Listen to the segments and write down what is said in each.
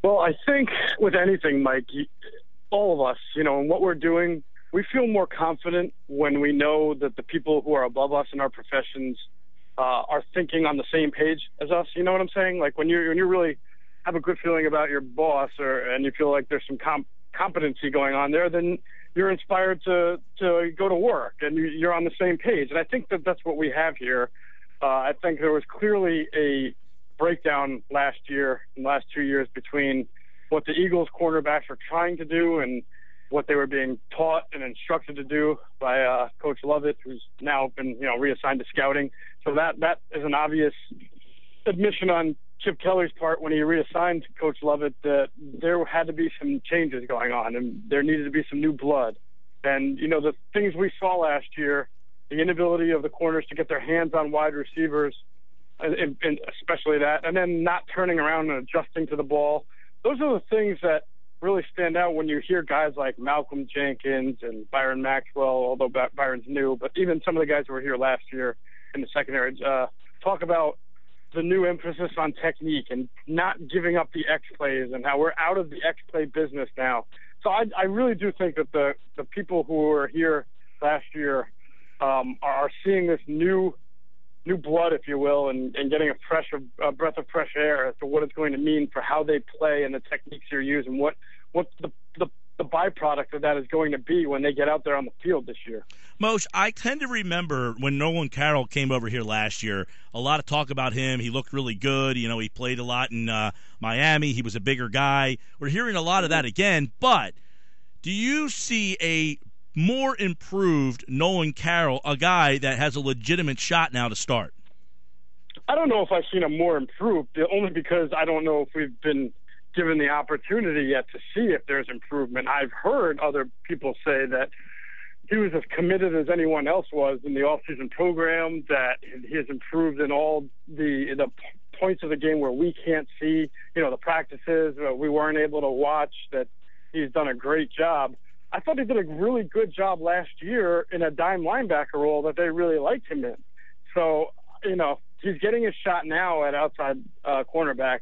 Well, I think with anything, Mike, all of us, in what we're doing, we feel more confident when we know that the people who are above us in our professions are thinking on the same page as us. You know what I'm saying? Like when you really have a good feeling about your boss, and you feel like there's some competency going on there, then you're inspired to go to work, and you're on the same page. And I think that that's what we have here. I think there was clearly a breakdown last 2 years between what the Eagles cornerbacks were trying to do and what they were being taught and instructed to do by Coach Lovett, who's now been reassigned to scouting. So that is an obvious admission on Chip Kelly's part when he reassigned Coach Lovett that there had to be some changes going on and there needed to be some new blood. And the things we saw last year, the inability of the corners to get their hands on wide receivers, and especially that, and then not turning around and adjusting to the ball. Those are the things that really stand out when you hear guys like Malcolm Jenkins and Byron Maxwell, although Byron's new, but even some of the guys who were here last year in the secondary talk about the new emphasis on technique and not giving up the X plays and how we're out of the X play business now. So I really do think that the people who were here last year are seeing this new blood, if you will, and getting a breath of fresh air as to what it's going to mean for how they play and the techniques they're using, what the byproduct of that is going to be when they get out there on the field this year. Moshe, I tend to remember when Nolan Carroll came over here last year, a lot of talk about him. He looked really good. He played a lot in Miami. He was a bigger guy. We're hearing a lot of that again, but do you see a more improved Nolan Carroll, a guy that has a legitimate shot now to start? I don't know if I've seen him more improved, only because I don't know if we've been given the opportunity yet to see if there's improvement. I've heard other people say that he was as committed as anyone else was in the offseason program, that he has improved in all the points of the game where we can't see, the practices we weren't able to watch, that he's done a great job. I thought he did a really good job last year in a dime linebacker role that they really liked him in. So, he's getting his shot now at outside cornerback.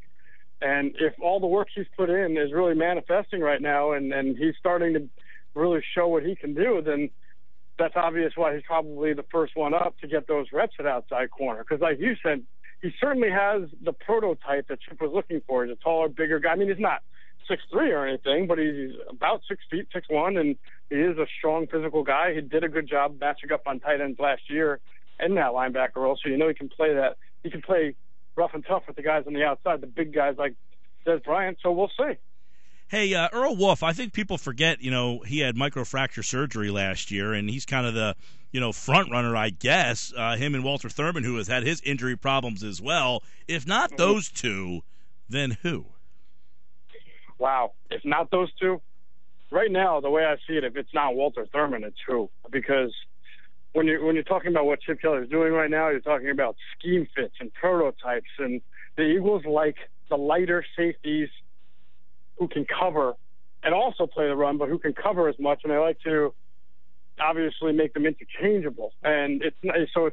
And if all the work he's put in is really manifesting right now and he's starting to really show what he can do, then that's obvious why he's probably the first one up to get those reps at outside corner. Because like you said, he certainly has the prototype that Chip was looking for. He's a taller, bigger guy. I mean, he's not 6'3" or anything, but he's about 6 feet, 6'1", and he is a strong physical guy. He did a good job matching up on tight ends last year in that linebacker role, so he can play that. He can play rough and tough with the guys on the outside, the big guys like Des Bryant, so we'll see. Hey, Earl Wolff, I think people forget, he had microfracture surgery last year, and he's kind of the, front runner, I guess, him and Walter Thurman, who has had his injury problems as well. If not those two, then who? Wow. If not those two, right now, the way I see it, if it's not Walter Thurman, it's who? Because when you're talking about what Chip Kelly is doing right now, you're talking about scheme fits and prototypes, and the Eagles like the lighter safeties who can cover and also play the run, but who can cover as much, and they like to obviously make them interchangeable. And it's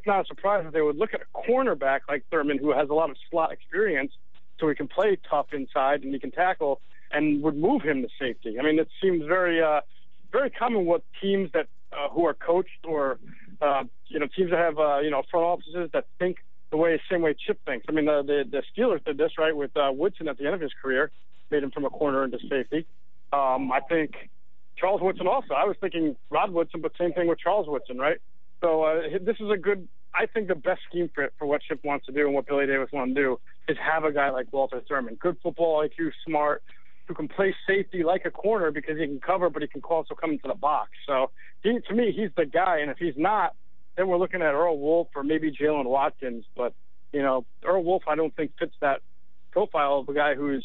not a surprise that they would look at a cornerback like Thurman, who has a lot of slot experience, so he can play tough inside and he can tackle, and would move him to safety. I mean, it seems very common what teams that who are coached or teams that have front offices that think the same way Chip thinks. I mean, the Steelers did this right with Woodson at the end of his career, made him from a corner into safety. I think Charles Woodson also. I was thinking Rod Woodson, but same thing with Charles Woodson, right? So this is I think the best scheme fit for what Chip wants to do and what Billy Davis wants to do is have a guy like Walter Thurman, good football IQ, smart, who can play safety like a corner because he can cover, but he can also come into the box. So to me, he's the guy. And if he's not, then we're looking at Earl Wolff or maybe Jalen Watkins. But, Earl Wolff, I don't think fits that profile of a guy who's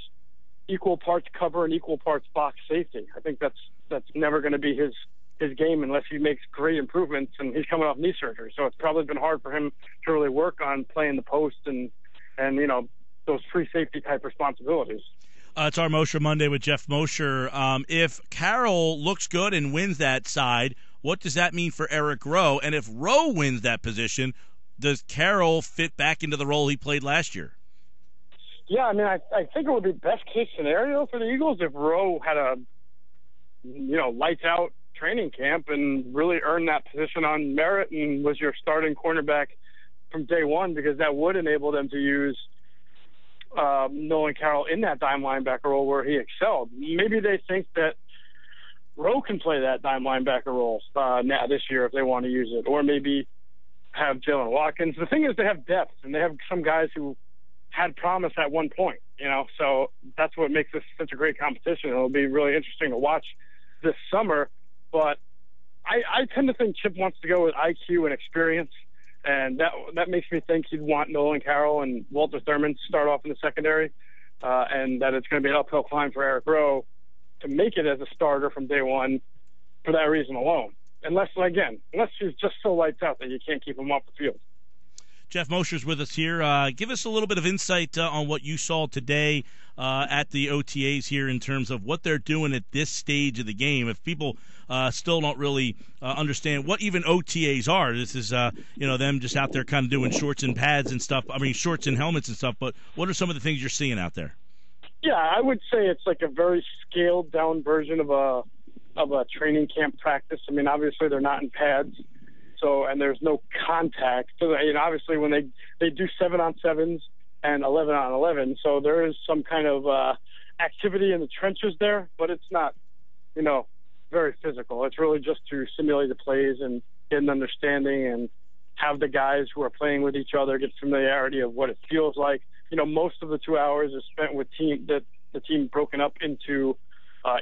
equal parts cover and equal parts box safety. I think that's never going to be his game unless he makes great improvements, and he's coming off knee surgery. So it's probably been hard for him to really work on playing the post and those free safety type responsibilities. It's our Mosher Monday with Geoff Mosher. If Carroll looks good and wins that side, what does that mean for Eric Rowe? And if Rowe wins that position, does Carroll fit back into the role he played last year? Yeah, I mean, I think it would be best case scenario for the Eagles if Rowe had a, lights out training camp and really earned that position on merit and was your starting cornerback from day one, because that would enable them to use Nolan Carroll in that dime linebacker role where he excelled. Maybe they think that Rowe can play that dime linebacker role now this year if they want to use it, or maybe have Jalen Watkins. The thing is, they have depth, and they have some guys who had promise at one point, so that's what makes this such a great competition. It'll be really interesting to watch this summer, but I tend to think Chip wants to go with IQ and experience, and that makes me think he'd want Nolan Carroll and Walter Thurman to start off in the secondary, and that it's going to be an uphill climb for Eric Rowe to make it as a starter from day one for that reason alone. Unless he's just so lights out that you can't keep him off the field. Geoff Mosher's with us here. Give us a little bit of insight on what you saw today at the OTAs here in terms of what they're doing at this stage of the game. If people still don't really understand what even OTAs are, this is them just out there kind of doing shorts and pads and stuff. I mean, shorts and helmets and stuff. But what are some of the things you're seeing out there? Yeah, I would say it's like a very scaled down version of a training camp practice. I mean, obviously they're not in pads. And there's no contact. So, obviously when they do 7-on-7s and 11-on-11, so there is some kind of activity in the trenches there, but it's not, very physical. It's really just to simulate the plays and get an understanding and have the guys who are playing with each other get familiarity of what it feels like. Most of the 2 hours is spent with the team broken up into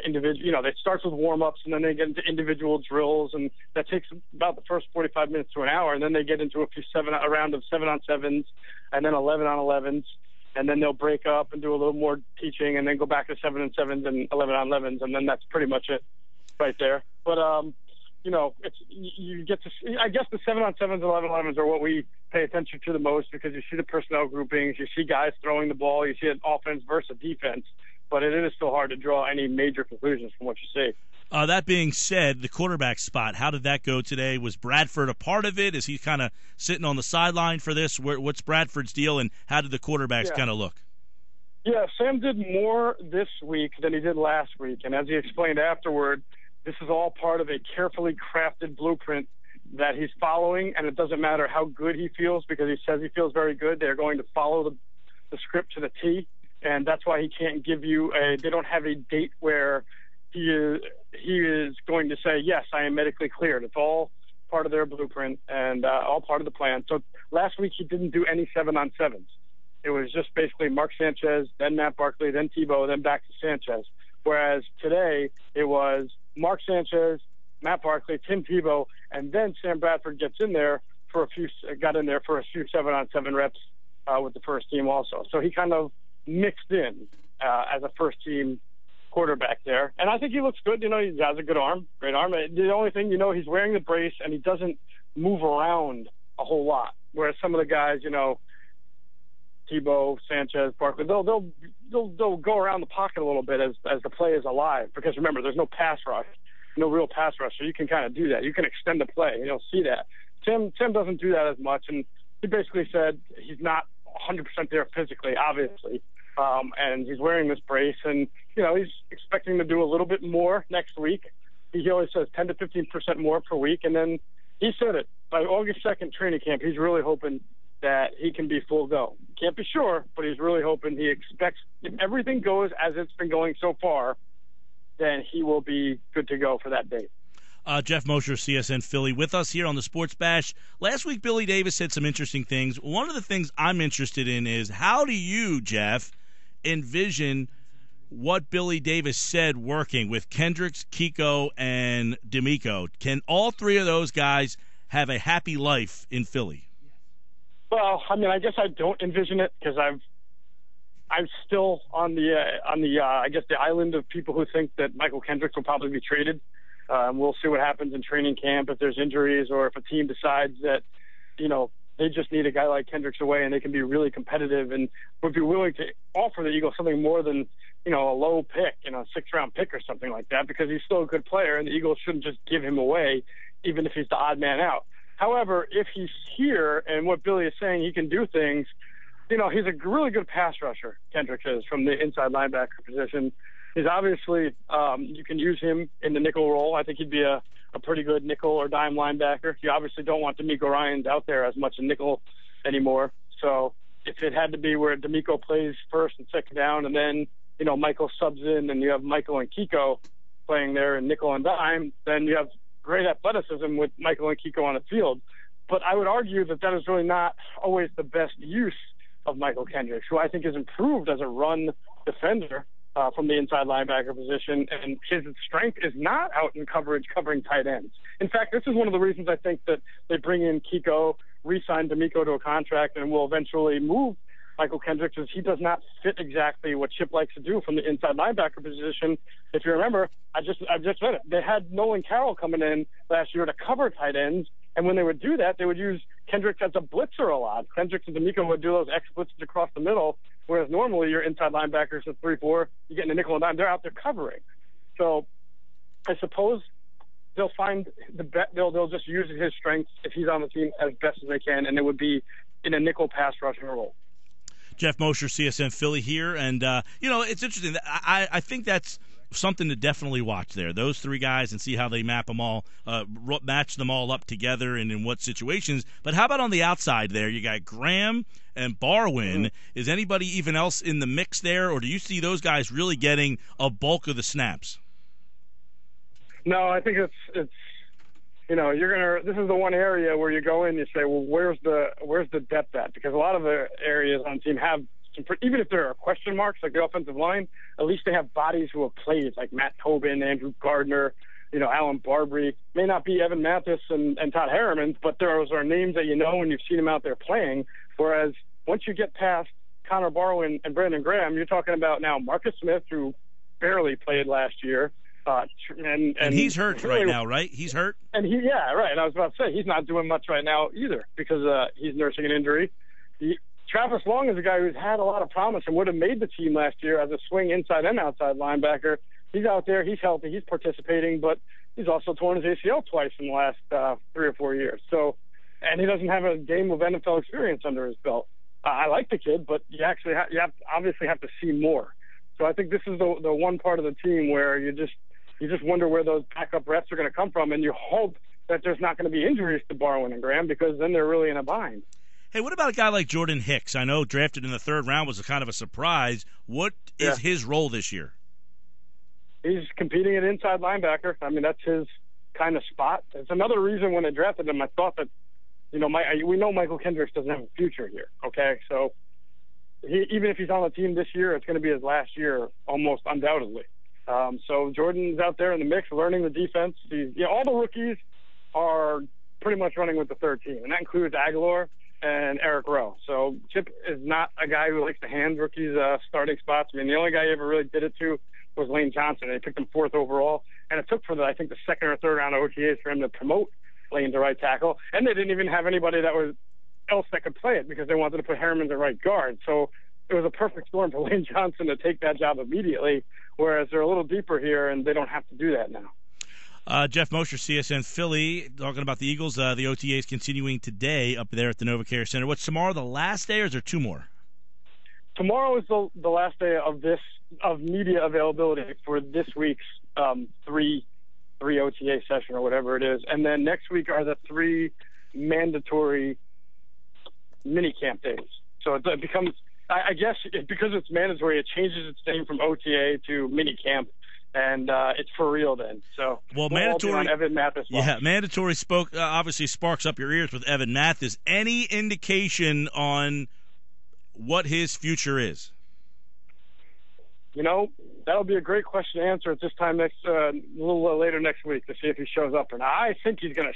individual. It starts with warm-ups, and then they get into individual drills, and that takes about the first 45 minutes to an hour, and then they get into a round of 7-on-7s and then 11-on-11s, and then they'll break up and do a little more teaching and then go back to 7-on-7s and 11-on-11s, and then that's pretty much it right there. But, you get to see, I guess the 7-on-7s and 11-on-11s are what we pay attention to the most, because you see the personnel groupings, you see guys throwing the ball, you see an offense versus a defense. But it is still hard to draw any major conclusions from what you see. That being said, the quarterback spot, how did that go today? Was Bradford a part of it? Is he kind of sitting on the sideline for this? What's Bradford's deal, and how did the quarterbacks kind of look? Yeah, Sam did more this week than he did last week. And as he explained afterward, this is all part of a carefully crafted blueprint that he's following, and it doesn't matter how good he feels, because he says he feels very good. They're going to follow the script to the T. And that's why he can't give you they don't have a date where he is going to say, yes, I am medically cleared. It's all part of their blueprint and all part of the plan. So last week he didn't do any 7-on-7s. It was just basically Mark Sanchez, then Matt Barkley, then Tebow, then back to Sanchez. Whereas today it was Mark Sanchez, Matt Barkley, Tim Tebow, and then Sam Bradford got in there for a few 7-on-7 reps with the first team also. So he kind of mixed in as a first-team quarterback there. And I think he looks good. He has a good arm, great arm. The only thing, he's wearing the brace, and he doesn't move around a whole lot, whereas some of the guys, Tebow, Sanchez, Barkley, they'll go around the pocket a little bit as the play is alive, because remember, there's no pass rush, no real pass rush, so you can kind of do that. You can extend the play, and you'll see that. Tim doesn't do that as much, and he basically said he's not 100% there physically, obviously. And he's wearing this brace, and, he's expecting to do a little bit more next week. He always says 10 to 15% more per week. And then he said it by August 2nd training camp. He's really hoping that he can be full go. Can't be sure, but he's really hoping. He expects, if everything goes as it's been going so far, then he will be good to go for that date. Geoff Mosher, CSN Philly, with us here on the Sports Bash. Last week, Billy Davis said some interesting things. One of the things I'm interested in is, how do you, Geoff, envision what Billy Davis said working with Kendricks, Kiko, and D'Amico? Can all three of those guys have a happy life in Philly? Well, I guess I don't envision it, because I'm still on the I guess the island of people who think that Michael Kendricks will probably be traded. We'll see what happens in training camp, if there's injuries, or if a team decides that, they just need a guy like Kendricks away and they can be really competitive and would be willing to offer the Eagles something more than, a low pick, a 6th-round pick or something like that, because he's still a good player and the Eagles shouldn't just give him away, even if he's the odd man out. However, if he's here and what Billy is saying, he can do things, he's a really good pass rusher, Kendricks is, from the inside linebacker position. He's obviously, you can use him in the nickel role. I think he'd be a pretty good nickel or dime linebacker. You obviously don't want D'Amico Ryans out there as much in nickel anymore. So if it had to be where D'Amico plays first and second down, and then, Michael subs in, and you have Michael and Kiko playing there in nickel and dime, then you have great athleticism with Michael and Kiko on the field. But I would argue that is really not always the best use of Michael Kendricks, who I think has improved as a run defender from the inside linebacker position, and his strength is not out in coverage covering tight ends. In fact, this is one of the reasons I think that they bring in Kiko, re-sign D'Amico to a contract, and will eventually move Michael Kendricks, is he does not fit exactly what Chip likes to do from the inside linebacker position. If you remember, I've just read it. They had Nolan Carroll coming in last year to cover tight ends, and when they would do that, they would use Kendricks as a blitzer a lot. Kendricks and D'Amico would do those X blitzes across the middle, whereas normally your inside linebackers at 3-4, you get in the nickel and dime, they're out there covering. So I suppose they'll find they'll just use his strengths if he's on the team as best as they can, and it would be in a nickel pass rushing role. Geoff Mosher, CSN Philly here, and it's interesting. I think that's something to definitely watch there. Those three guys, and see how they match them all up together and in what situations. But how about on the outside there? You got Graham and Barwin. Mm-hmm. Is anybody even else in the mix there, or do you see those guys really getting a bulk of the snaps? No, I think it's this is the one area where you go in and you say, well, where's the depth at? Because a lot of the areas on the team have even if there are question marks like the offensive line, at least they have bodies who have played, like Matt Tobin, Andrew Gardner, Alan Barbary. May not be Evan Mathis and Todd Harriman, but those are names that and you've seen them out there playing. Whereas once you get past Connor Barwin and Brandon Graham, you're talking about now Marcus Smith, who barely played last year. And he's hurt right now, right? He's hurt? And right. I was about to say, he's not doing much right now either because he's nursing an injury. Travis Long is a guy who's had a lot of promise and would have made the team last year as a swing inside and outside linebacker. He's out there. He's healthy. He's participating, but he's also torn his ACL twice in the last 3 or 4 years. So, and he doesn't have a game of NFL experience under his belt. I like the kid, but you obviously have to see more. So I think this is the one part of the team where you just wonder where those backup reps are going to come from, and you hope that there's not going to be injuries to Barwin and Graham, because then they're really in a bind. Hey, what about a guy like Jordan Hicks? I know drafted in the 3rd round was a kind of a surprise. What is his role this year? He's competing at inside linebacker. I mean, that's his kind of spot. It's another reason when they drafted him, I thought that, we know Michael Kendricks doesn't have a future here, okay? So even if he's on the team this year, it's going to be his last year, almost undoubtedly. So Jordan's out there in the mix, learning the defense. All the rookies are pretty much running with the 3rd team, and that includes Aguilar and Eric Rowe. So Chip is not a guy who likes to hand rookies starting spots. I mean, the only guy he ever really did it to was Lane Johnson. They picked him 4th overall, and it took for the 2nd or 3rd round OTAs for him to promote Lane to right tackle. And they didn't even have anybody else that could play it because they wanted to put Harriman to right guard. So it was a perfect storm for Lane Johnson to take that job immediately, whereas they're a little deeper here and they don't have to do that now. Geoff Mosher, CSN Philly, talking about the Eagles. The OTAs continuing today up there at the NovaCare Center. What's tomorrow, the last day, or is there 2 more? Tomorrow is the last day of media availability for this week's 3 OTA session or whatever it is. And then next week are the 3 mandatory mini camp days. So it becomes, I guess, because it's mandatory, it changes its name from OTA to mini camp. And it's for real then. So mandatory on Evan Mathis. Yeah, mandatory obviously sparks up your ears with Evan Mathis. Any indication on what his future is? That'll be a great question to answer at this time a little later next week to see if he shows up or not. I think he's going to.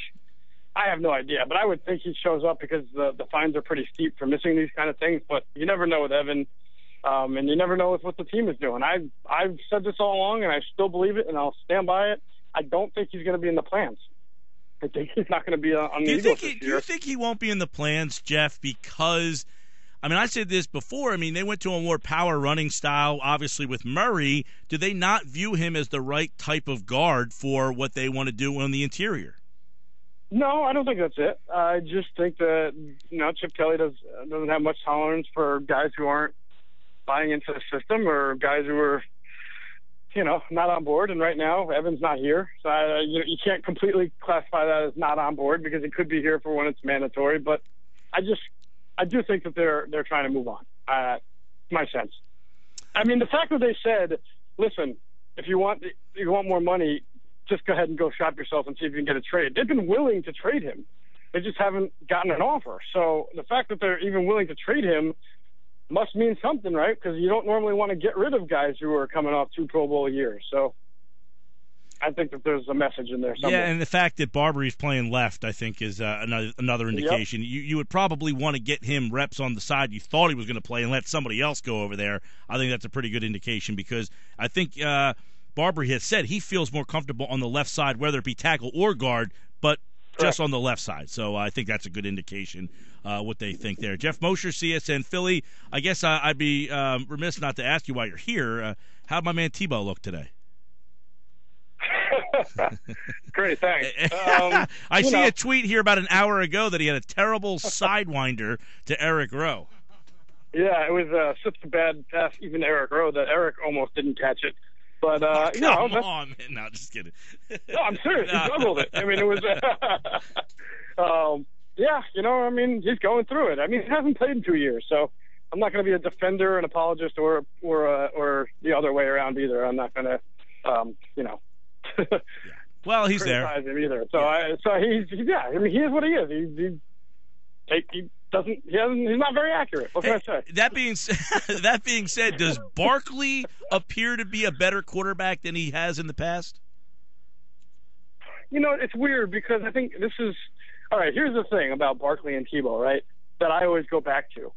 I have no idea, but I would think he shows up because the fines are pretty steep for missing these kind of things. But you never know with Evan. And you never know what the team is doing. I've said this all along, and I still believe it, and I'll stand by it. I don't think he's going to be in the plans. I think he's not going to be on the Eagles this year. Do you think he won't be in the plans, Geoff, because, I said this before, they went to a more power running style, obviously, with Murray. Do they not view him as the right type of guard for what they want to do on the interior? No, I don't think that's it. I just think that Chip Kelly doesn't have much tolerance for guys who aren't buying into the system or guys who are not on board. And right now, Evan's not here, so you can't completely classify that as not on board because he could be here for when it's mandatory. But I do think that they're trying to move on. My sense. I mean, the fact that they said, listen, if you want more money, just go ahead and go shop yourself and see if you can get a trade. They've been willing to trade him. They just haven't gotten an offer. So the fact that they're even willing to trade him must mean something, right? Because you don't normally want to get rid of guys who are coming off 2 Pro Bowl years. So I think that there's a message in there somewhere. Yeah, and the fact that Barbery's playing left, I think, is another indication. Yep. You would probably want to get him reps on the side you thought he was going to play and let somebody else go over there. I think that's a pretty good indication because I think Barbery has said he feels more comfortable on the left side, whether it be tackle or guard, but just on the left side. So I think that's a good indication what they think there. Geoff Mosher, CSN Philly. I guess I'd be remiss not to ask you while you're here, how'd my man Tebow look today? Great, thanks. I see a tweet here about an hour ago that he had a terrible sidewinder to Eric Rowe. Yeah, it was such a bad pass, even Eric Rowe, that Eric almost didn't catch it. But come on, man! No, just kidding. No, I'm serious. He juggled it. I mean, it was. He's going through it. I mean, he hasn't played in 2 years, so I'm not going to be a defender, an apologist, or the other way around either. I'm not going to, Yeah. Well, he's there. Him either. So he's he is what he is. He's not very accurate. What can I say? That being said, does Barkley appear to be a better quarterback than he has in the past? It's weird because I think this is all right. Here's the thing about Barkley and Tebow, right? That I always go back to.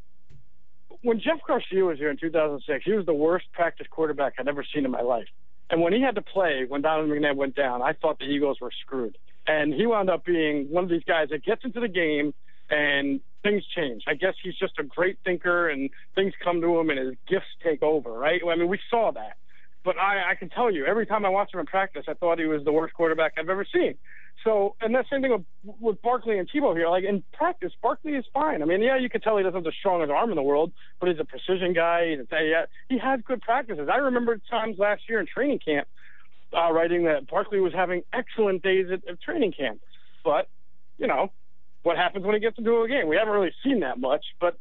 When Jeff Garcia was here in 2006, he was the worst practice quarterback I'd ever seen in my life. And when he had to play, when Donovan McNabb went down, I thought the Eagles were screwed. And he wound up being one of these guys that gets into the game and things change. I guess he's just a great thinker and things come to him and his gifts take over, right? I mean, we saw that. But I can tell you, every time I watched him in practice, I thought he was the worst quarterback I've ever seen. So, and that same thing with Barkley and Tebow here. Like, in practice, Barkley is fine. I mean, yeah, you can tell he doesn't have the strongest arm in the world, but he's a precision guy. He has good practices. I remember times last year in training camp writing that Barkley was having excellent days at training camp. But, what happens when he gets into a game? We haven't really seen that much. But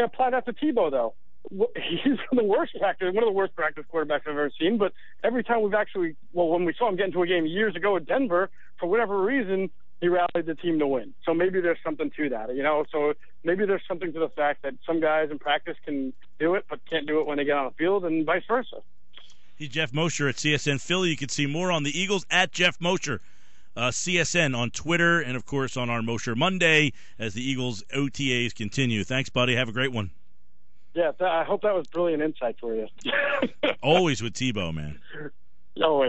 apply that to Tebow, though. He's one of the worst practice quarterbacks I've ever seen. But every time when we saw him get into a game years ago at Denver, for whatever reason, he rallied the team to win. So maybe there's something to that, So maybe there's something to the fact that some guys in practice can do it, but can't do it when they get on the field, and vice versa. He's Geoff Mosher at CSN Philly. You can see more on the Eagles at Geoff Mosher. CSN on Twitter, and, of course, on our Mosher Monday as the Eagles OTAs continue. Thanks, buddy. Have a great one. Yeah, I hope that was brilliant insight for you. Always with Tebow, man. Always.